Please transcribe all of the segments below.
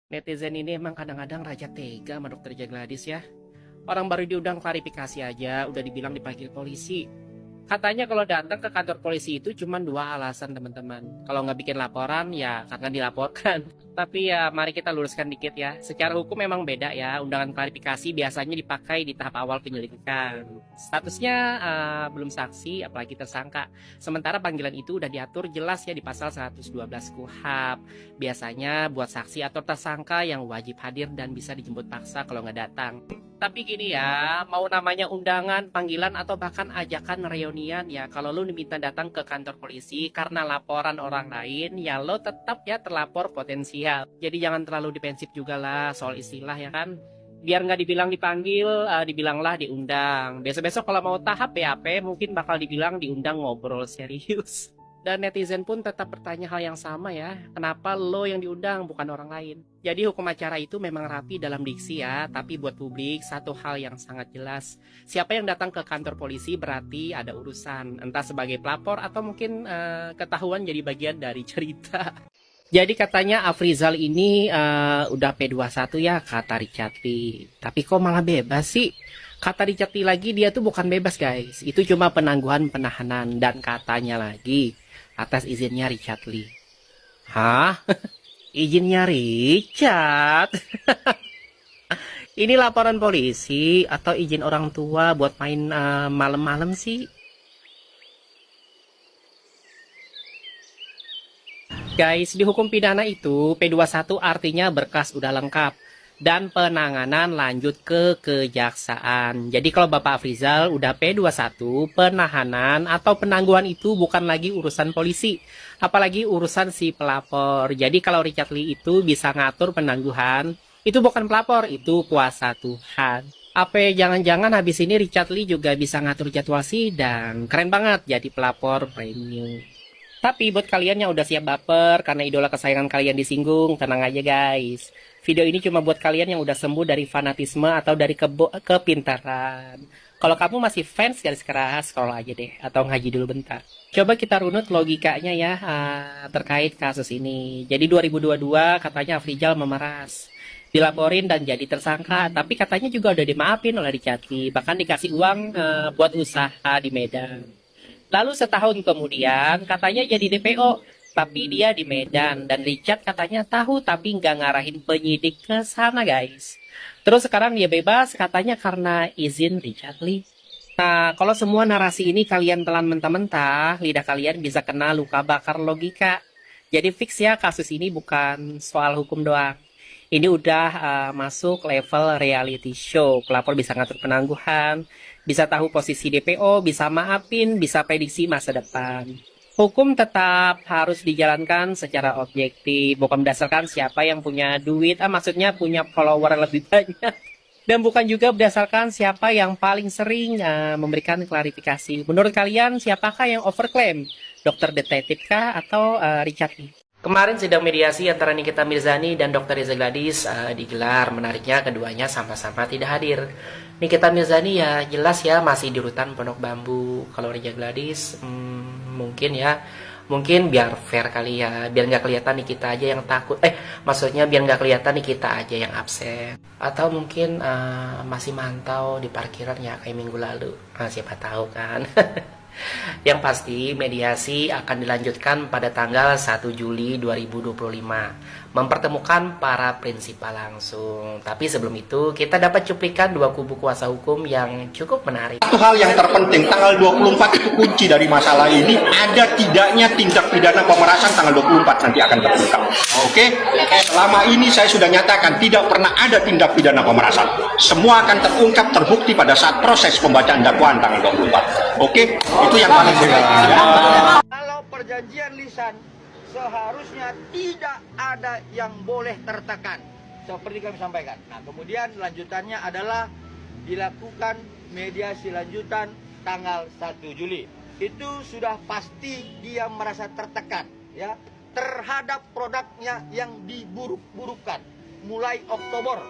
Netizen ini emang kadang-kadang raja tega sama dokter Jagladis ya. Orang baru diundang klarifikasi aja udah dibilang dipanggil polisi. Katanya kalau datang ke kantor polisi itu cuma dua alasan teman-teman. Kalau nggak bikin laporan ya karena dilaporkan. Tapi ya mari kita luruskan dikit ya. Secara hukum memang beda ya. Undangan klarifikasi biasanya dipakai di tahap awal penyelidikan. Statusnya belum saksi apalagi tersangka. Sementara panggilan itu udah diatur jelas ya di pasal 112 KUHP. Biasanya buat saksi atau tersangka yang wajib hadir dan bisa dijemput paksa kalau nggak datang. Tapi gini ya, mau namanya undangan, panggilan, atau bahkan ajakan reunian ya, kalau lu diminta datang ke kantor polisi karena laporan orang lain, ya lo tetap ya terlapor potensial. Jadi jangan terlalu defensif juga lah soal istilah ya kan. Biar nggak dibilang dipanggil, dibilanglah diundang. Besok-besok kalau mau tahap BAP, mungkin bakal dibilang diundang ngobrol serius. Dan netizen pun tetap bertanya hal yang sama ya, kenapa lo yang diundang bukan orang lain? Jadi hukum acara itu memang rapi dalam diksi ya, tapi buat publik satu hal yang sangat jelas. Siapa yang datang ke kantor polisi berarti ada urusan, entah sebagai pelapor atau mungkin ketahuan jadi bagian dari cerita. Jadi katanya Afrizal ini udah P21 ya kata Richard Lee. Tapi kok malah bebas sih? Kata Richard Lee lagi dia tuh bukan bebas guys, itu cuma penangguhan penahanan dan katanya lagi atas izinnya Richard Lee. Hah? Izinnya Richard? Ini laporan polisi atau izin orang tua buat main malam-malam sih? Guys, di hukum pidana itu P21 artinya berkas udah lengkap dan penanganan lanjut ke kejaksaan. Jadi kalau Bapak Afrizal udah P21, penahanan atau penangguhan itu bukan lagi urusan polisi, apalagi urusan si pelapor. Jadi kalau Richard Lee itu bisa ngatur penangguhan, itu bukan pelapor, itu kuasa Tuhan. Apa jangan-jangan habis ini Richard Lee juga bisa ngatur jadwal sidang? Keren banget jadi pelapor premium. Tapi buat kalian yang udah siap baper karena idola kesayangan kalian disinggung, tenang aja guys. Video ini cuma buat kalian yang udah sembuh dari fanatisme atau dari kepintaran. Kalau kamu masih fans garis keras, scroll aja deh. Atau ngaji dulu bentar. Coba kita runut logikanya ya terkait kasus ini. Jadi 2022 katanya Afrizal memeras. Dilaporin dan jadi tersangka. Tapi katanya juga udah dimaafin oleh Richard Lee. Bahkan dikasih uang buat usaha di Medan. Lalu setahun kemudian katanya jadi DPO, tapi dia di Medan dan Richard katanya tahu tapi nggak ngarahin penyidik ke sana guys. Terus sekarang dia bebas katanya karena izin Richard Lee. Nah kalau semua narasi ini kalian telan mentah-mentah, lidah kalian bisa kena luka bakar logika. Jadi fix ya kasus ini bukan soal hukum doang. Ini udah masuk level reality show. Pelapor bisa ngatur penangguhan, bisa tahu posisi DPO, bisa maafin, bisa prediksi masa depan. Hukum tetap harus dijalankan secara objektif, bukan berdasarkan siapa yang punya duit, maksudnya punya follower lebih banyak. Dan bukan juga berdasarkan siapa yang paling sering memberikan klarifikasi. Menurut kalian siapakah yang overclaim? Dokter detektif kah atau Richard Lee? Kemarin sidang mediasi antara Nikita Mirzani dan Dr. Reza Gladys digelar. Menariknya keduanya sama-sama tidak hadir. Nikita Mirzani ya jelas ya masih di rutan Pondok Bambu. Kalau Reza Gladys mungkin biar fair kali ya, biar nggak kelihatan Nikita aja yang takut. Maksudnya biar nggak kelihatan Nikita aja yang absen. Atau mungkin masih mantau di parkiran ya kayak minggu lalu. Siapa tahu kan. Yang pasti mediasi akan dilanjutkan pada tanggal 1 Juli 2025 mempertemukan para prinsipal langsung. Tapi sebelum itu kita dapat cuplikan dua kubu kuasa hukum yang cukup menarik. Satu hal yang terpenting, tanggal 24 itu kunci dari masalah ini, ada tidaknya tindak pidana pemerasan tanggal 24 nanti akan terbuka. Oke? Selama ini saya sudah nyatakan tidak pernah ada tindak pidana pemerasan. Semua akan terungkap, terbukti pada saat proses pembacaan dakwaan tanggal 24. Oke? Itu yang paling penting. Kalau perjanjian lisan seharusnya tidak ada yang boleh tertekan seperti kami sampaikan. Nah, kemudian lanjutannya adalah dilakukan mediasi lanjutan tanggal 1 Juli. Itu sudah pasti dia merasa tertekan ya terhadap produknya yang diburuk-burukan mulai Oktober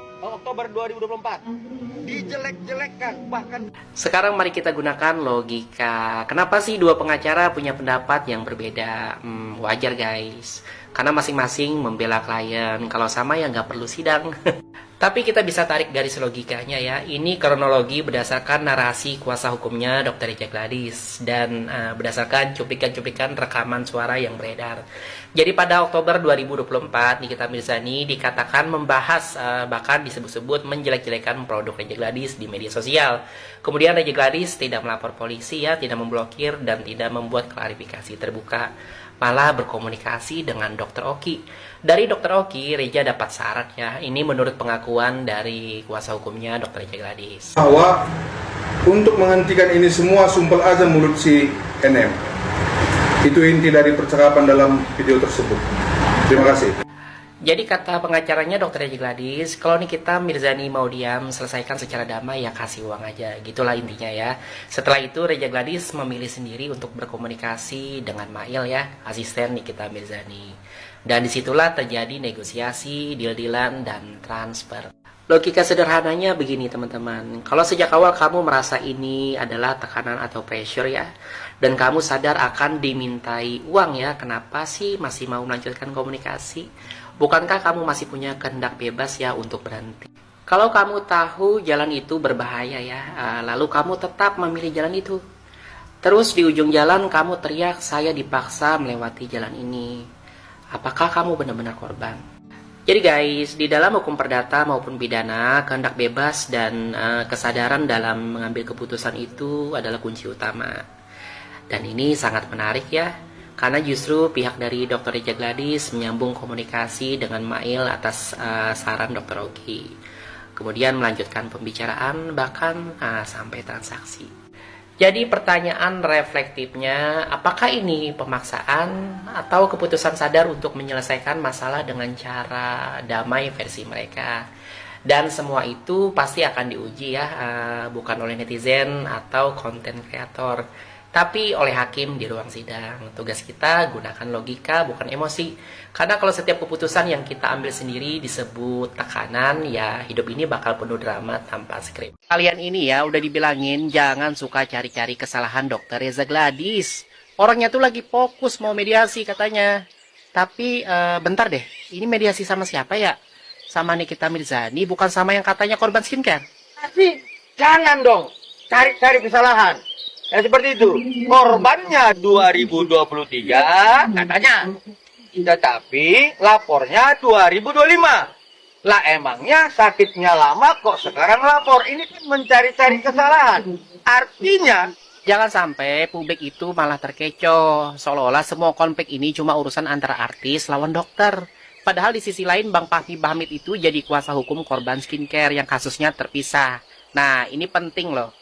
2024 dijelek-jelekkan bahkan. Sekarang mari kita gunakan logika. Kenapa sih dua pengacara punya pendapat yang berbeda? Wajar guys. karena masing-masing membela klien. Kalau sama ya nggak perlu sidang. Tapi kita bisa tarik garis logikanya ya. Ini kronologi berdasarkan narasi kuasa hukumnya Dr. Reja Gladys dan berdasarkan cuplikan-cuplikan rekaman suara yang beredar. Jadi pada Oktober 2024 Nikita Mirzani dikatakan membahas bahkan disebut-sebut menjelek-jelekan produk Reja Gladys di media sosial. Kemudian Reja Gladys tidak melapor polisi ya, tidak memblokir dan tidak membuat klarifikasi terbuka. Malah berkomunikasi dengan Dr. Oki. Dari Dr. Oki, Reja dapat syarat ya. Ini menurut pengakuan dari kuasa hukumnya Dr. Reja Gladys. Bahwa untuk menghentikan ini semua sumpel aja mulut si NM. Itu inti dari percakapan dalam video tersebut. Terima kasih. Jadi kata pengacaranya Dr. Reja Gladys, kalau Nikita Mirzani mau diam, selesaikan secara damai ya kasih uang aja. Gitulah intinya ya. Setelah itu Reja Gladys memilih sendiri untuk berkomunikasi dengan Mail ya, asisten Nikita Mirzani. Dan disitulah terjadi negosiasi, deal-dealan, dan transfer. Logika sederhananya begini teman-teman. Kalau sejak awal kamu merasa ini adalah tekanan atau pressure ya, dan kamu sadar akan dimintai uang ya, kenapa sih masih mau melanjutkan komunikasi? Bukankah kamu masih punya kehendak bebas ya untuk berhenti? Kalau kamu tahu jalan itu berbahaya ya, lalu kamu tetap memilih jalan itu. Terus di ujung jalan kamu teriak, saya dipaksa melewati jalan ini. Apakah kamu benar-benar korban? Jadi guys, di dalam hukum perdata maupun pidana, kehendak bebas dan kesadaran dalam mengambil keputusan itu adalah kunci utama. Dan ini sangat menarik ya. Karena justru pihak dari Dr. Reja Gladys menyambung komunikasi dengan Mail atas saran Dr. Oki. Kemudian melanjutkan pembicaraan bahkan sampai transaksi. Jadi pertanyaan reflektifnya, apakah ini pemaksaan atau keputusan sadar untuk menyelesaikan masalah dengan cara damai versi mereka? Dan semua itu pasti akan diuji ya, bukan oleh netizen atau konten kreator, tapi oleh hakim di ruang sidang. Tugas kita gunakan logika bukan emosi. Karena kalau setiap keputusan yang kita ambil sendiri disebut tekanan, ya hidup ini bakal penuh drama tanpa skrip. Kalian ini ya udah dibilangin jangan suka cari-cari kesalahan Dr. Reja Gladys. Orangnya tuh lagi fokus mau mediasi katanya. Tapi bentar deh, ini mediasi sama siapa ya? Sama Nikita Mirzani, bukan sama yang katanya korban skincare? Tapi jangan dong cari-cari kesalahan. Ya seperti itu. Korbannya 2023 katanya. Tetapi lapornya 2025. Lah emangnya sakitnya lama kok sekarang lapor? Ini kan mencari-cari kesalahan. Artinya jangan sampai publik itu malah terkecoh. Seolah-olah semua konflik ini cuma urusan antara artis lawan dokter. Padahal di sisi lain Bang Fahmi Bahmid itu jadi kuasa hukum korban skincare yang kasusnya terpisah. Nah ini penting loh.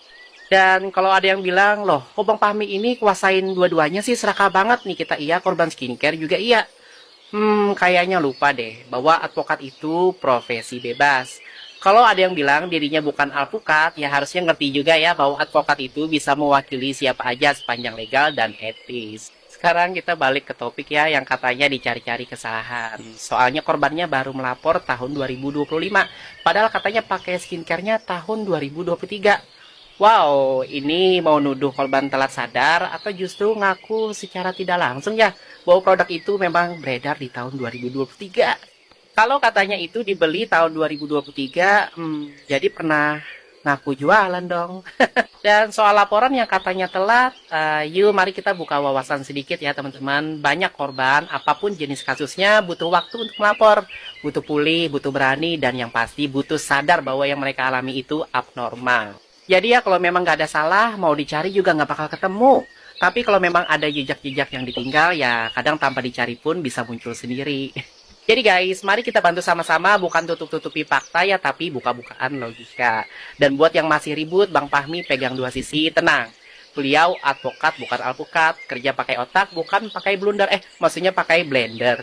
Dan kalau ada yang bilang, loh kok Bang Fahmi ini kuasain dua-duanya sih, serakah banget nih, kita iya korban skincare juga iya. Kayaknya lupa deh bahwa advokat itu profesi bebas. Kalau ada yang bilang dirinya bukan alpukat, ya harusnya ngerti juga ya bahwa advokat itu bisa mewakili siapa aja sepanjang legal dan etis. Sekarang kita balik ke topik ya yang katanya dicari-cari kesalahan. Soalnya korbannya baru melapor tahun 2025, padahal katanya pakai skincare-nya tahun 2023. Wow, ini mau nuduh korban telat sadar atau justru ngaku secara tidak langsung ya bahwa produk itu memang beredar di tahun 2023. Kalau katanya itu dibeli tahun 2023, jadi pernah ngaku jualan dong. Dan soal laporan yang katanya telat, yuk mari kita buka wawasan sedikit ya teman-teman. Banyak korban, apapun jenis kasusnya butuh waktu untuk melapor. Butuh pulih, butuh berani, dan yang pasti butuh sadar bahwa yang mereka alami itu abnormal. Jadi ya kalau memang nggak ada salah, mau dicari juga nggak bakal ketemu. Tapi kalau memang ada jejak-jejak yang ditinggal, ya kadang tanpa dicari pun bisa muncul sendiri. Jadi guys, mari kita bantu sama-sama, bukan tutup-tutupi fakta ya, tapi buka-bukaan logika. Dan buat yang masih ribut, Bang Fahmi pegang dua sisi, tenang. Beliau advokat bukan alpukat, kerja pakai otak bukan pakai blunder, maksudnya pakai blender.